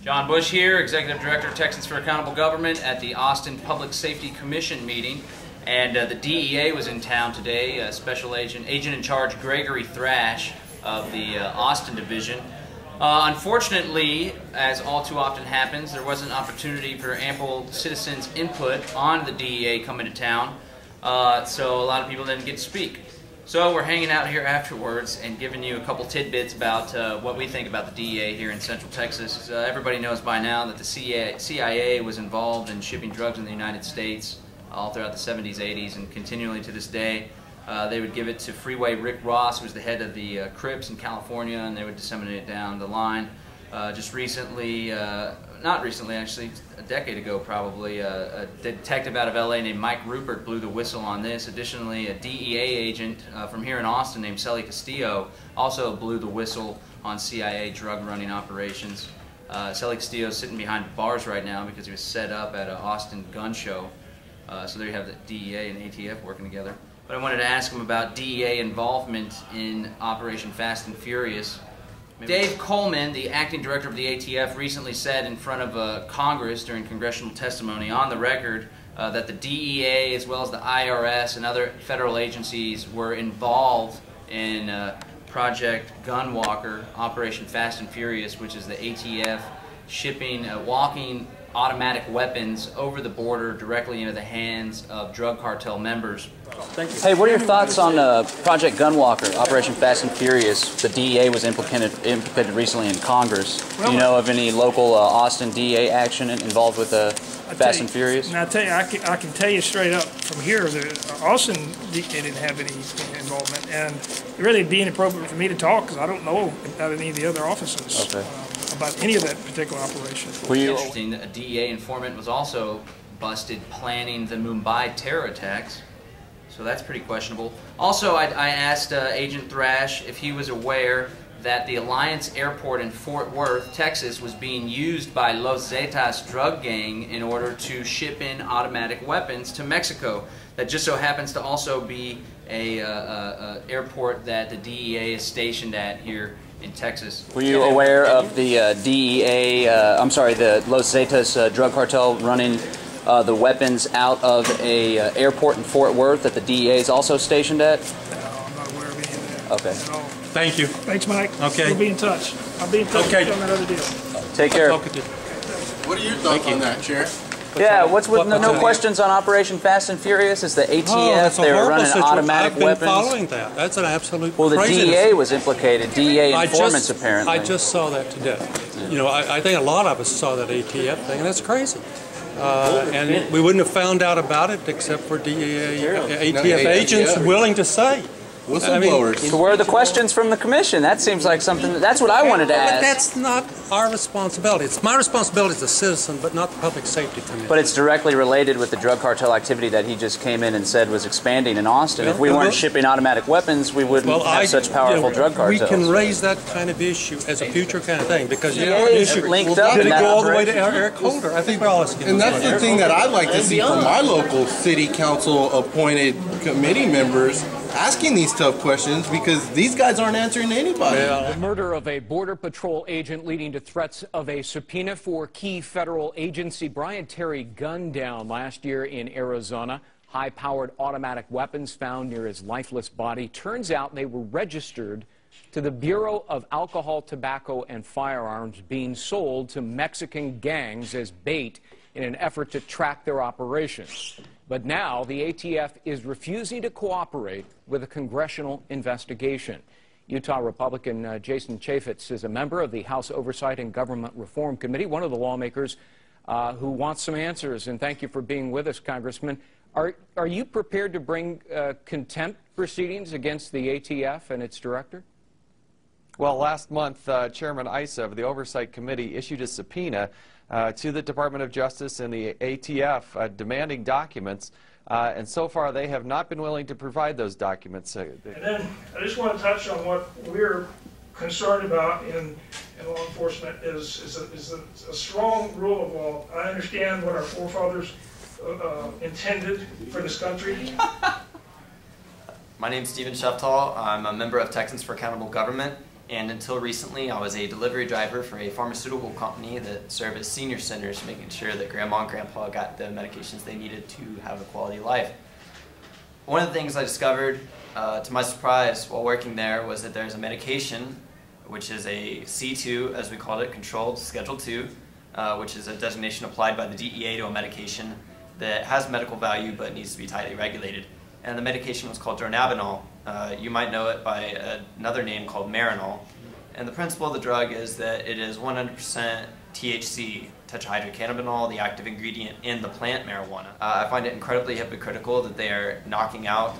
John Bush here, Executive Director of TAGsters for Accountable Government at the Austin Public Safety Commission meeting. And the DEA was in town today. Special Agent in Charge Gregory Thrash of the Austin Division. Unfortunately, as all too often happens, there wasn't an opportunity for ample citizens' input on the DEA coming to town, so a lot of people didn't get to speak. So we're hanging out here afterwards and giving you a couple tidbits about what we think about the DEA here in Central Texas. Everybody knows by now that the CIA was involved in shipping drugs in the United States all throughout the 70s, 80s, and continually to this day. They would give it to Freeway Rick Ross, who was the head of the Crips in California, and they would disseminate it down the line. Just recently, not recently actually, a decade ago probably, a detective out of LA named Mike Rupert blew the whistle on this. Additionally, a DEA agent from here in Austin named Sally Castillo also blew the whistle on CIA drug running operations. Sally Castillo is sitting behind bars right now because he was set up at an Austin gun show. So there you have the DEA and ATF working together. But I wanted to ask him about DEA involvement in Operation Fast and Furious. Dave Coleman, the acting director of the ATF, recently said in front of Congress during congressional testimony on the record that the DEA as well as the IRS and other federal agencies were involved in Project Gunwalker, Operation Fast and Furious, which is the ATF shipping walking automatic weapons over the border directly into the hands of drug cartel members. Thank you. Hey, what are your thoughts on Project Gunwalker, Operation Fast and Furious? The DEA was implicated recently in Congress. Do you know of any local Austin DEA action involved with Fast and Furious? Now, I tell you, I can tell you straight up from here that Austin didn't have any involvement, and it really would be inappropriate for me to talk because I don't know about any of the other officers. Okay. About any of that particular operation. Interesting, a DEA informant was also busted planning the Mumbai terror attacks, so that's pretty questionable. Also, I asked Agent Thrash if he was aware that the Alliance Airport in Fort Worth, Texas, was being used by Los Zetas drug gang in order to ship in automatic weapons to Mexico. That just so happens to also be a airport that the DEA is stationed at here in Texas. Were you aware of the the Los Zetas drug cartel running the weapons out of a airport in Fort Worth that the DEA is also stationed at? No, I'm not aware of any of that. Okay. At all. Thank you. Thanks, Mike. Okay. We'll be in touch. I'll be in touch Okay. on that other deal. Take care. What are your thoughts on that, Chair? Yeah, what's with no questions on Operation Fast and Furious? Is the ATF, they were running automatic weapons? I've been following that. That's an absolute Well, the craziness. DEA was implicated, DEA informants apparently. I just saw that today. You know, I think a lot of us saw that ATF thing, and that's crazy. And we wouldn't have found out about it except for DEA, ATF agents willing to say. Whistleblowers. So where are the questions from the commission? That seems like something, that's what I wanted to ask. But that's not our responsibility. It's my responsibility as a citizen, but not the Public Safety Commission. But it's directly related with the drug cartel activity that he just came in and said was expanding in Austin. If we weren't shipping automatic weapons, we wouldn't have such powerful drug cartels. We can raise that kind of issue as a future kind of thing because you know, issue linked up did in it that go all the way operation? to Eric Holder? I think we're all asking. And that's the thing that I'd like to see from my local city council appointed committee members asking these tough questions because these guys aren't answering anybody. The murder of a Border Patrol agent leading to threats of a subpoena for key federal agency. Brian Terry gunned down last year in Arizona. High-powered automatic weapons found near his lifeless body. Turns out they were registered to the Bureau of Alcohol, Tobacco, and Firearms, being sold to Mexican gangs as bait in an effort to track their operations. But now the ATF is refusing to cooperate with a congressional investigation. Utah Republican Jason Chaffetz is a member of the House Oversight and Government Reform Committee, one of the lawmakers who wants some answers. And thank you for being with us, Congressman. Are you prepared to bring contempt proceedings against the ATF and its director? Well, last month, Chairman Issa of the Oversight Committee issued a subpoena to the Department of Justice and the ATF demanding documents, and so far they have not been willing to provide those documents. And then I just want to touch on what we're concerned about in law enforcement is a strong rule of law. I understand what our forefathers intended for this country. My name is Stephen Sheftal. I'm a member of TAGsters for Accountable Government. And until recently, I was a delivery driver for a pharmaceutical company that served as senior centers, making sure that Grandma and Grandpa got the medications they needed to have a quality life. One of the things I discovered, to my surprise, while working there was that there's a medication, which is a C2, as we called it, controlled Schedule II, which is a designation applied by the DEA to a medication that has medical value but needs to be tightly regulated. And the medication was called dronabinol. You might know it by another name called Marinol. And the principle of the drug is that it is 100% THC, tetrahydrocannabinol, the active ingredient in the plant marijuana. I find it incredibly hypocritical that they are knocking out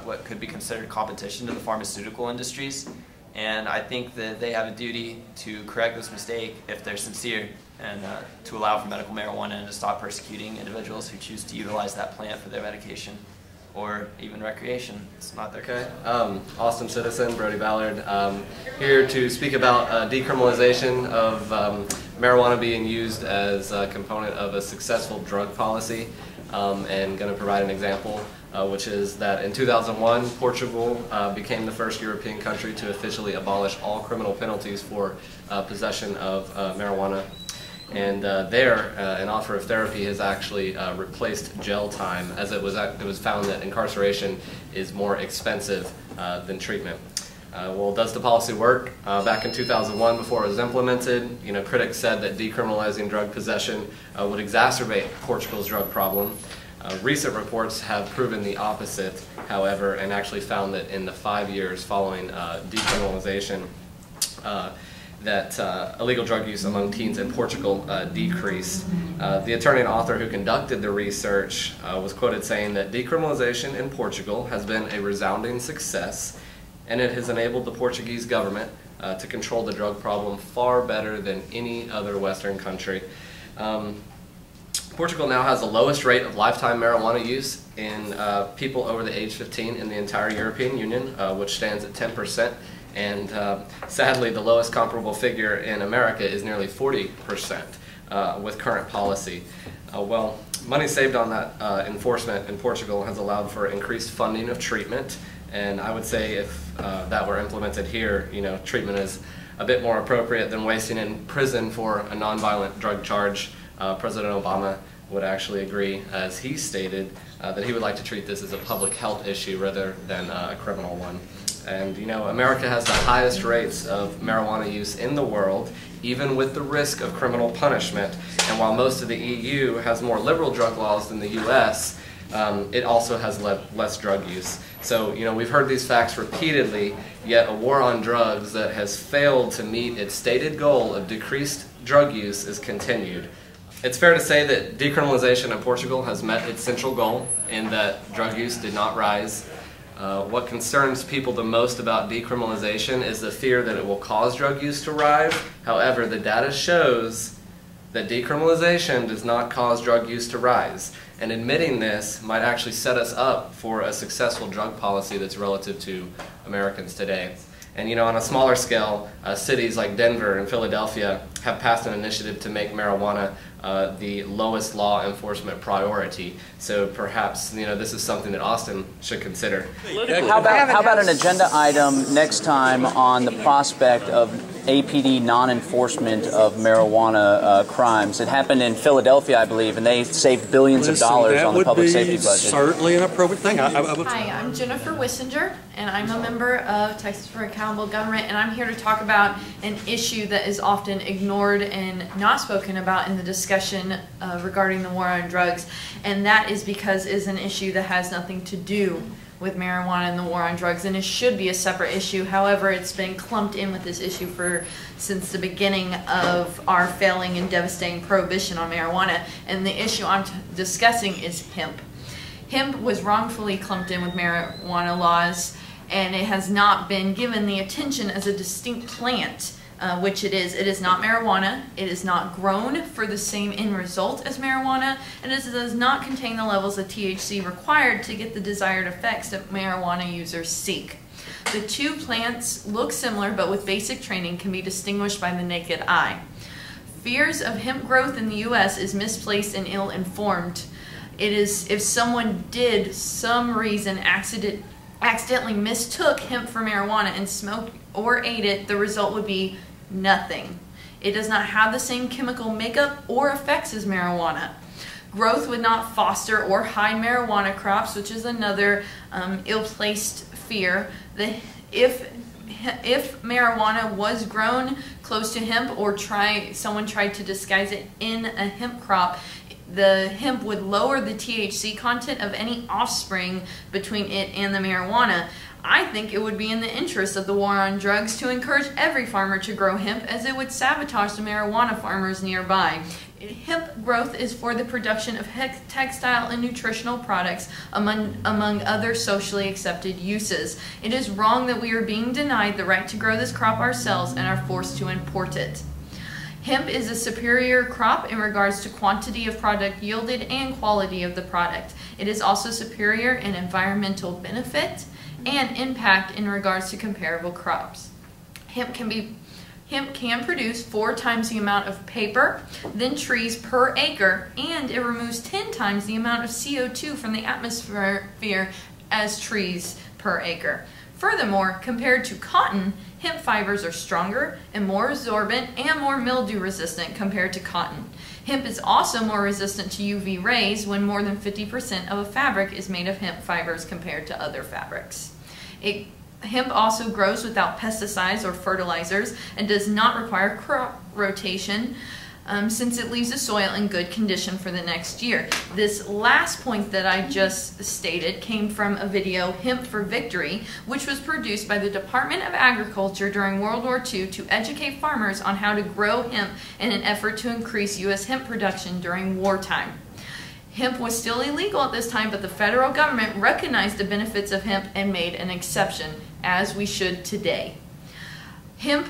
what could be considered competition to the pharmaceutical industries. And I think that they have a duty to correct this mistake if they're sincere, and to allow for medical marijuana and to stop persecuting individuals who choose to utilize that plant for their medication or even recreation. It's not their Okay. Austin citizen, Brody Ballard, here to speak about decriminalization of marijuana being used as a component of a successful drug policy, and going to provide an example, which is that in 2001, Portugal became the first European country to officially abolish all criminal penalties for possession of marijuana. And there, an offer of therapy has actually replaced jail time, as it was found that incarceration is more expensive than treatment. Well, does the policy work? Back in 2001, before it was implemented, critics said that decriminalizing drug possession would exacerbate Portugal's drug problem. Recent reports have proven the opposite, however, and actually found that in the 5 years following decriminalization, that illegal drug use among teens in Portugal decreased. The attorney and author who conducted the research was quoted saying that decriminalization in Portugal has been a resounding success, and it has enabled the Portuguese government to control the drug problem far better than any other Western country. Portugal now has the lowest rate of lifetime marijuana use in people over the age 15 in the entire European Union, which stands at 10%. And sadly, the lowest comparable figure in America is nearly 40% with current policy. Well, money saved on that enforcement in Portugal has allowed for increased funding of treatment, and I would say if that were implemented here, treatment is a bit more appropriate than wasting in prison for a nonviolent drug charge. President Obama would actually agree, as he stated, that he would like to treat this as a public health issue rather than a criminal one. And America has the highest rates of marijuana use in the world, even with the risk of criminal punishment. And while most of the EU has more liberal drug laws than the US, it also has less drug use. So, we've heard these facts repeatedly, yet a war on drugs that has failed to meet its stated goal of decreased drug use is continued. It's fair to say that decriminalization in Portugal has met its central goal in that drug use did not rise. What concerns people the most about decriminalization is the fear that it will cause drug use to rise. However, the data shows that decriminalization does not cause drug use to rise. And admitting this might actually set us up for a successful drug policy that's relative to Americans today. And on a smaller scale, cities like Denver and Philadelphia have passed an initiative to make marijuana the lowest law enforcement priority. So perhaps this is something that Austin should consider. How about an agenda item next time on the prospect of APD non-enforcement of marijuana crimes? It happened in Philadelphia, I believe, and they saved billions of dollars on the public safety budget. Certainly an appropriate thing. Hi, I'm Jennifer Wissinger, and I'm a member of Texas for Accountable Government, and I'm here to talk about an issue that is often ignored and not spoken about in the discussion regarding the war on drugs, and that is because it is an issue that has nothing to do with marijuana and the war on drugs, and it should be a separate issue. However, it's been clumped in with this issue since the beginning of our failing and devastating prohibition on marijuana, and the issue I'm discussing is hemp. Hemp was wrongfully clumped in with marijuana laws, and it has not been given the attention as a distinct plant, which it is. It is not marijuana, it is not grown for the same end result as marijuana, and it does not contain the levels of THC required to get the desired effects that marijuana users seek. The two plants look similar, but with basic training can be distinguished by the naked eye. Fears of hemp growth in the U.S. is misplaced and ill-informed. It is if someone did some reason accidentally mistook hemp for marijuana and or ate it, the result would be nothing. It does not have the same chemical makeup or effects as marijuana. Growth would not foster or hide marijuana crops, which is another ill-placed fear. If marijuana was grown close to hemp or someone tried to disguise it in a hemp crop, the hemp would lower the THC content of any offspring between it and the marijuana. I think it would be in the interest of the war on drugs to encourage every farmer to grow hemp, as it would sabotage the marijuana farmers nearby. Hemp growth is for the production of textile and nutritional products, among other socially accepted uses. It is wrong that we are being denied the right to grow this crop ourselves and are forced to import it. Hemp is a superior crop in regards to quantity of product yielded and quality of the product. It is also superior in environmental benefit and impact in regards to comparable crops. Hemp can produce 4 times the amount of paper than trees per acre, and it removes 10 times the amount of CO2 from the atmosphere as trees per acre. Furthermore, compared to cotton, hemp fibers are stronger and more absorbent and more mildew resistant compared to cotton. Hemp is also more resistant to UV rays when more than 50% of a fabric is made of hemp fibers compared to other fabrics. Hemp also grows without pesticides or fertilizers and does not require crop rotation since it leaves the soil in good condition for the next year. This last point that I just stated came from a video, Hemp for Victory, which was produced by the Department of Agriculture during World War II to educate farmers on how to grow hemp in an effort to increase U.S. hemp production during wartime. Hemp was still illegal at this time, but the federal government recognized the benefits of hemp and made an exception, as we should today. Hemp,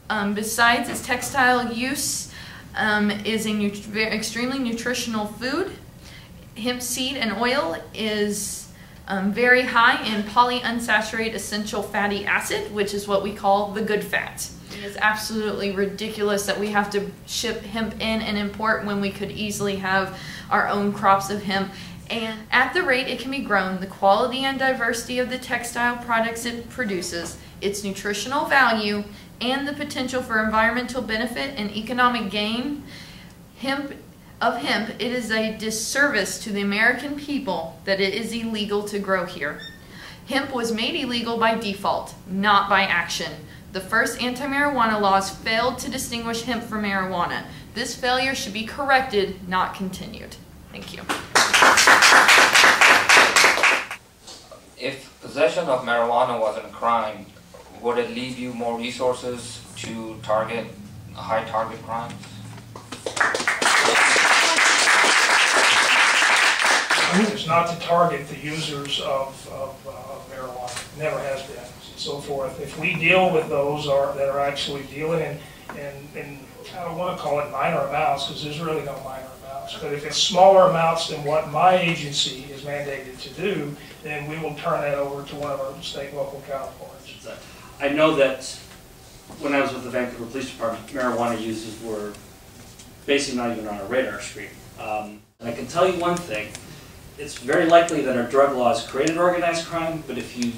besides its textile use, is an extremely nutritional food. Hemp seed and oil is very high in polyunsaturated essential fatty acid, which is what we call the good fat. It is absolutely ridiculous that we have to ship hemp in and import when we could easily have our own crops of hemp. And at the rate it can be grown, the quality and diversity of the textile products it produces, its nutritional value, and the potential for environmental benefit and economic gain, it is a disservice to the American people that it is illegal to grow here. Hemp was made illegal by default, not by action. The first anti-marijuana laws failed to distinguish hemp from marijuana. This failure should be corrected, not continued. Thank you. If possession of marijuana wasn't a crime, would it leave you more resources to target high-target crimes? It's not to target the users of marijuana. Never has been, and so forth. If we deal with those that are actually dealing in I don't want to call it minor amounts, because there's really no minor amounts, but if it's smaller amounts than what my agency is mandated to do, then we will turn that over to one of our state and local counterparts. I know that when I was with the Vancouver Police Department, marijuana uses were basically not even on our radar screen. And I can tell you one thing, it's very likely that our drug laws created organized crime, but if you